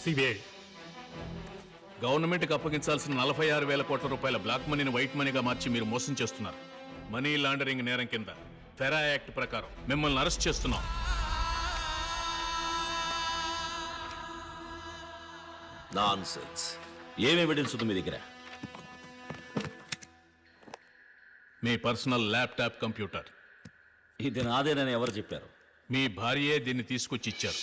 CBI గవర్నమెంట్కి అప్పగించాల్సిన 46,000 కోట్ల రూపాయల బ్లాక్ మనీని వైట్ మనీగా మార్చి మీరు మోసం చేస్తున్నారు. మనీ లాండరింగ్ నేరం కింద ఫెరా యాక్ట్ ప్రకారం మిమ్మల్ని అరెస్ట్ చేస్తున్నాం. నాన్సెన్స్. ఏం ఎవిడెన్స్ ఉంది మీ దగ్గర? మీ పర్సనల్ ల్యాప్టాప్ కంప్యూటర్. ఇది నాదేనని ఎవరు చెప్పారు? మీ భార్యే దీన్ని తీసుకొచ్చి ఇచ్చారు.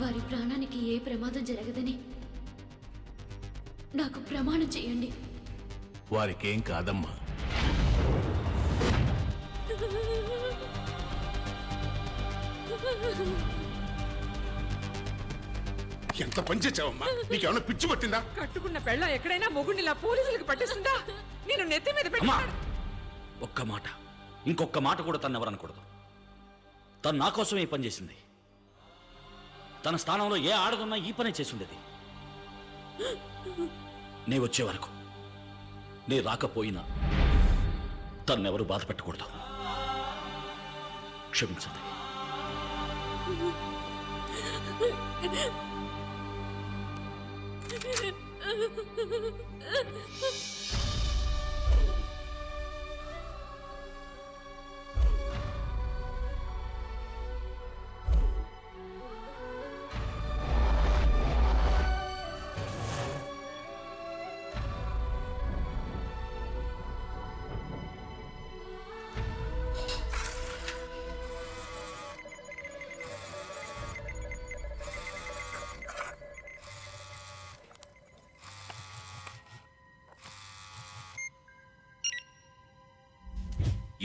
వారి ప్రాణానికి ఏ ప్రమాదం జరగదని నాకు ప్రమాణం చేయండి. వారికేం కాదమ్మా. ఎంత పని చేసావమ్మా? నీకేమన్నా పిచ్చి పట్టిందా? కట్టుకున్న పెళ్ళ ఎక్కడైనా మొగుడిలా పోలీసులకు పట్టిస్తుందా? నేను నెత్తి మీద పెట్టి ఒక్క మాట, ఇంకొక మాట కూడా తను ఎవరనకూడదు. తను నా కోసం ఈ పని చేసింది. తన స్థానంలో ఏ ఆడదున్నా ఈ పనే చేసి ఉండేది. నే వచ్చే వరకు, నే రాకపోయినా తన్నెవరూ బాధ పెట్టకూడదు. క్షమించండి.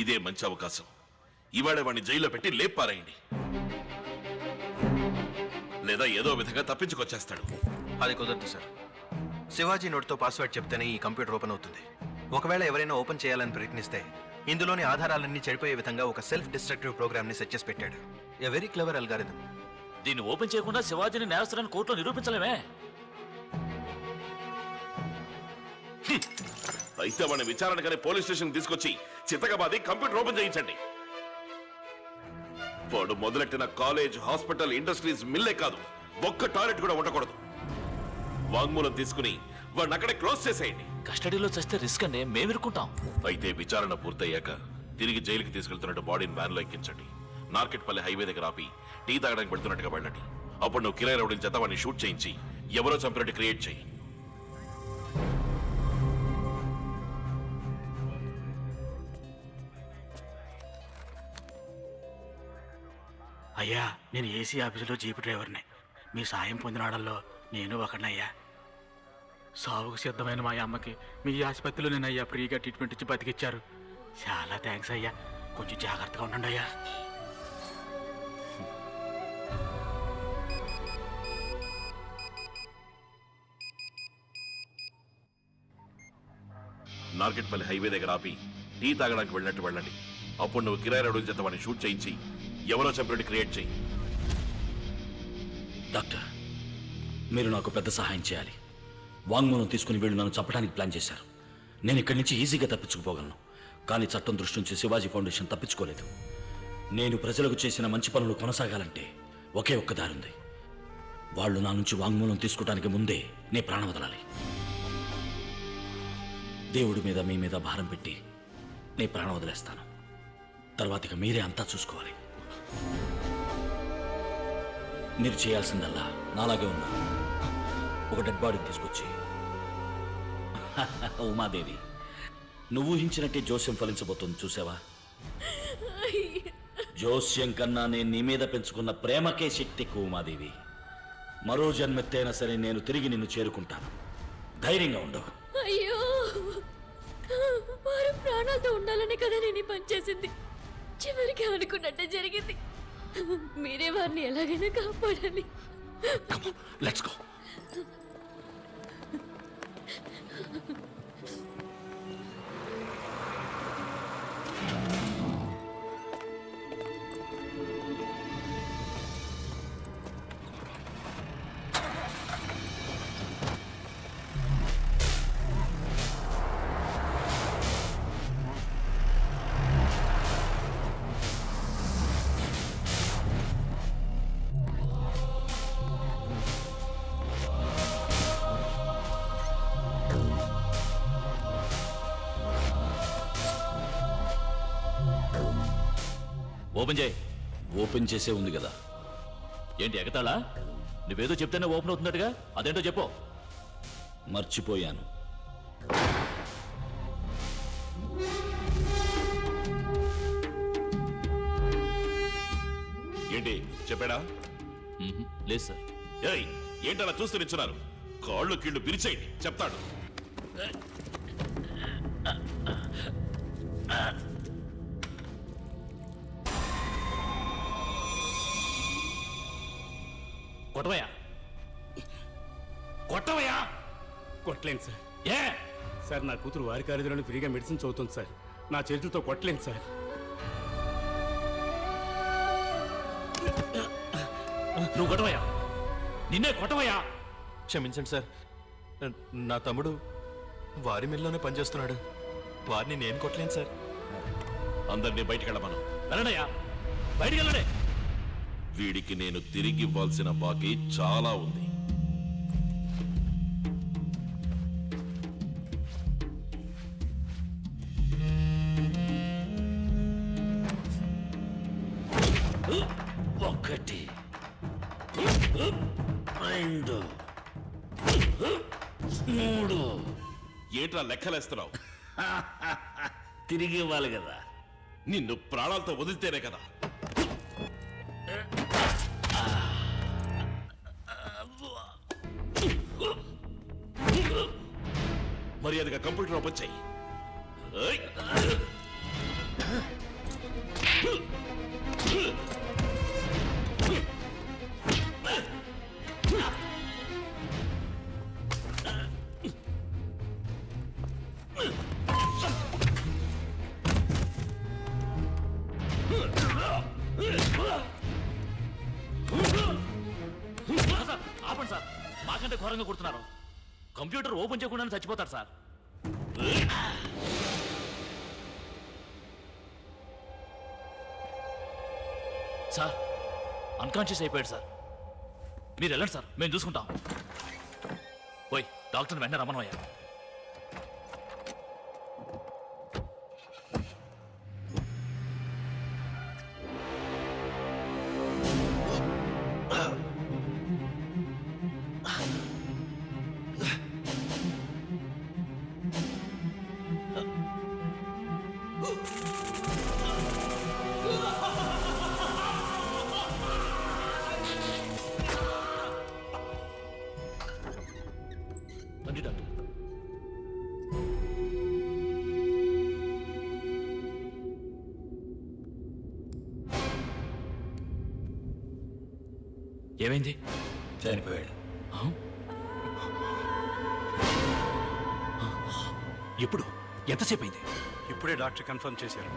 ఇదే మంచి అవకాశం. ఇవాళ వాడిని జైల్లో పెట్టి లేపారాయండి, లేదా ఏదో విధంగా తప్పించుకొచ్చేస్తాడు. అది కుదరదు సార్. శివాజీ నోట్తో పాస్వర్డ్ చెప్తేనే ఈ కంప్యూటర్ ఓపెన్ అవుతుంది. ఒకవేళ ఎవరైనా ఓపెన్ చేయాలని ప్రయత్నిస్తే ఇందులోని ఆధారాలన్నీ చెడిపోయే విధంగా ఒక సెల్ఫ్ డిస్ట్రక్టివ్ ప్రోగ్రామ్ ని సెట్ చేసి పెట్టాడు. A very clever algorithm. దీన్ని ఓపెన్ చేయకుండా శివాజీని నేరస్తులను కోర్టులో నిరూపించలేమే. అయితే వాడిని విచారణకని పోలీస్ స్టేషన్ తీసుకొచ్చి చిత్తగబాది కంప్యూటర్ ఓపెన్ చేయించండి. వాడు మొదలెట్టిన కాలేజ్, హాస్పిటల్, ఇండస్ట్రీస్, మిల్లే కాదు, ఒక్క టాయిలెట్ కూడా ఉండకూడదు. వాంగ్మూలం తీసుకుని వాడిని అక్కడే క్లోజ్ చేసేయండి. కస్టడీలో చస్తే రిస్క్ అండి, మేము ఇరుక్కుంటాం. అయితే విచారణ పూర్తయ్యాక తిరిగి జైలుకి తీసుకెళ్తున్నట్టు బాడీని వ్యాన్ లో ఎక్కించండి. నార్కెట్పల్లి హైవే దగ్గర ఆపి టీ తాగడానికి పెడుతున్నట్టుగా వెళ్ళండి. అప్పుడు నువ్వు కిరాయి రౌడీల చేత వాడిని షూట్ చేయించి ఎవరో చంపినట్టు క్రియేట్ చేయి. అయ్యా, నేను ఏసీ ఆఫీసులో జీపు డ్రైవర్ని. మీ సాయం పొందినాడల్లో నేను ఒకనయ్యా. సావుకు సిద్ధమైన మా అమ్మకి మీ ఆసుపత్రిలో నేను అయ్యా ఫ్రీగా ట్రీట్మెంట్ ఇచ్చి బతికిచ్చారు. చాలా థ్యాంక్స్ అయ్యా. కొంచెం జాగ్రత్తగా ఉండండి అయ్యా. నార్కెట్పల్లి హైవే దగ్గర ఆపి టీ తాగడానికి వెళ్ళినట్టు వెళ్ళండి. అప్పుడు నువ్వు కిరాయి రౌడీల చేత వాడిని షూట్ చేయించి ఎవరో చంపినట్టు క్రియేట్ చేయి. డాక్టర్, మీరు నాకు పెద్ద సహాయం చేయాలి. వాంగ్మూలం తీసుకుని వీళ్ళు నన్ను చంపడానికి ప్లాన్ చేశారు. నేను ఇక్కడి నుంచి ఈజీగా తప్పించుకుపోగలను. కానీ చట్టం దృష్టి నుంచి శివాజీ ఫౌండేషన్ తప్పించుకోలేదు. నేను ప్రజలకు చేసిన మంచి పనులు కొనసాగాలంటే ఒకే ఒక్క దారి ఉంది. వాళ్ళు నా నుంచి వాంగ్మూలం తీసుకోవడానికి ముందే నే ప్రాణం వదలాలి. దేవుడి మీద మీ మీద భారం పెట్టి నే ప్రాణం వదిలేస్తాను. తర్వాత ఇక మీరే అంతా చూసుకోవాలి. మీరు చేయాల్సిందల్లా నాలాగే ఉన్నా ఒక డెడ్ బాడీని తీసుకొచ్చి ఉమాదేవి, నువ్వు ఊహించినట్టే జోస్యం ఫలించబోతుంది. చూసావా? జోస్యం కన్నా నేను నీ మీద పెంచుకున్న ప్రేమకే శక్తి ఎక్కువ ఉమాదేవి. మరో జన్మెత్తైనా సరే నేను తిరిగి నిన్ను చేరుకుంటాను. ధైర్యంగా ఉండవు. అయ్యో, వారు ప్రాణాలతో ఉండాలని కదా నేను పని చేసింది. చివరికి అనుకున్నట్టే జరిగింది. మీరే వారిని ఎలాగైనా కాపాడాలి. Let's go. ఓపెన్ చేయి. ఓపెన్ చేసే ఉంది కదా. ఏంటి ఎగతాళా? నువ్వేదో చెప్తేనే ఓపెన్ అవుతున్నట్టుగా, అదేంటో చెప్పు. మర్చిపోయాను. ఏంటి చెప్పాడా? లేదు సార్. ఏయ్, ఏంటలా చూస్తూ నిచ్చున్నారు? కాళ్ళు కీళ్ళు పిరిచేయండి, చెప్తాడు. కొట్టవయ్యా, కొట్టవయ్యా. కొట్టలేను సార్. ఏ సార్ నా కూతురు వారి కాలేజీలోనే ఫ్రీగా మెడిసిన్ చదువుతుంది సార్. నా చేతులతో కొట్టలేను సార్. నువ్వు కొట్టవయ్యా, నిన్నే కొట్టవయ్యా. క్షమించండి సార్, నా తమ్ముడు వారి మిల్లోనే పనిచేస్తున్నాడు. వారిని నేను కొట్టలేను సార్. అందరినీ బయటికి వెళ్ళమను. వెళ్ళడయ్యా, బయటికి వెళ్ళడే. వీడికి నేను తిరిగి ఇవ్వాల్సిన బాకీ చాలా ఉంది. ఒకటి, రెండు, మూడు. ఏంట్రా లెక్కలేస్తున్నావు? తిరిగి ఇవ్వాలి కదా. నిన్ను ప్రాణాలతో వదిలితేనే కదా. మర్యాదగా కంప్యూటర్ ఓపెన్ చెయ్యి. ఏయ్! సార్ ఆపండి సార్, మాకంటే ఘోరంగా కొడుతున్నారు. కంప్యూటర్ ఓపెన్ చేయకుండా చచ్చిపోతారు సార్. సార్ అన్కాన్షియస్ అయిపోయాడు సార్. మీరు వెళ్ళండి సార్, మేము చూసుకుంటాం. ఓయ్ డాక్టర్ని వెంటనే రమ్మనయ్యా. రండి డాక్టర్. ఏమైంది? చనిపోయాడు. ఎప్పుడు? ఎంతసేపు అయింది? ఇప్పుడే డాక్టర్ కన్ఫర్మ్ చేశారు.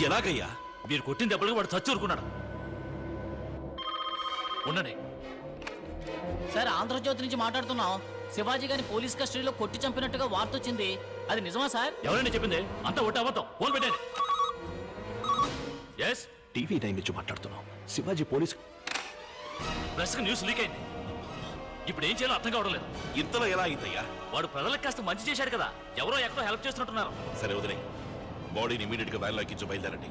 ఎలాగయ్యా? మీరు కొట్టిన దెబ్బలకు వాడు చచ్చూరుకున్నాడు. ఉండండి. సార్ ఆంధ్రజ్యోతి నుంచి మాట్లాడుతున్నాం. శివాజీ గారిని పోలీస్ కస్టడీలో కొట్టి చంపినట్టుగా వార్త వచ్చింది. అది నిజమా సార్? ఎవరైనా చెప్పింది? అంతా ఒట్టి అబద్ధం. ఫోన్ పెట్టండి. ఎస్, టీవీ 9 నుంచి మాట్లాడుతున్నాం. శివాజీ పోలీస్ ప్రెస్కి న్యూస్ లీక్ అయింది. ఇప్పుడు ఏం చేయాలో అర్థం కావడం లేదు. ఇంతలో ఎలా అయిందయ్యా? వాడు ప్రజలకు కాస్త మంచి చేశాడు కదా, ఎవరో ఎక్కడో హెల్ప్ చేస్తున్నట్టున్నారు. సరే వదిలే, బాడీని ఇమీడియట్ గా వ్యాన్లో ఎక్కించి బయలుదేరండి.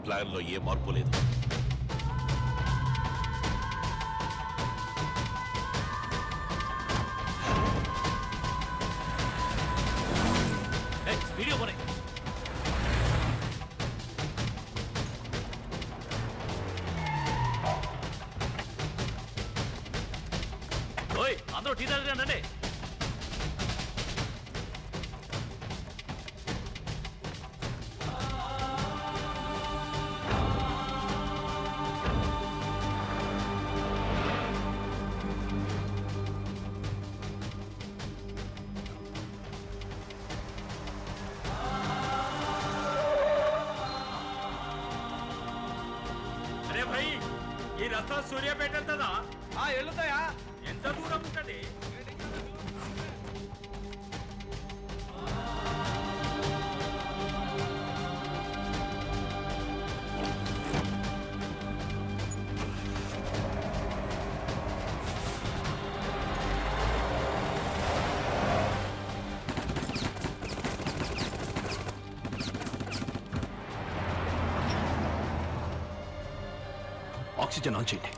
ప్లాన్ లో ఏ మార్పు లేదు. వీడియో పోనీ. ఓయ్ అందరూ టీ తాగండి. అరే భాయ్, ఈ రస్తా సూర్యాపేట వెళ్తుందా? వెళ్తాయా? ఎంత దూరం ఉంటుంది? ఆక్సిజన్ ఆన్ చేయండి.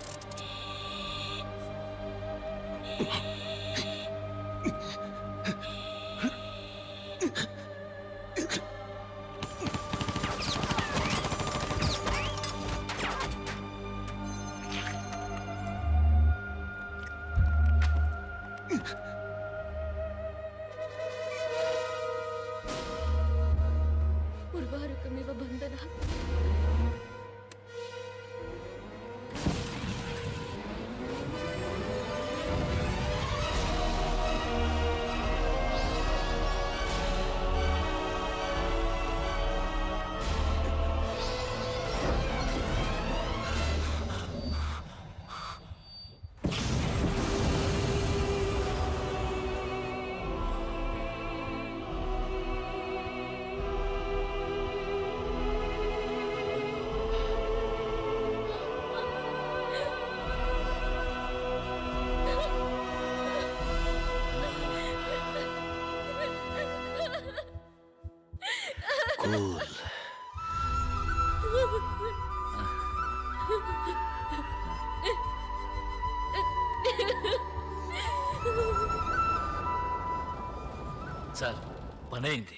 ఉర్వారుకమివ బంధన సార్ పనైంది.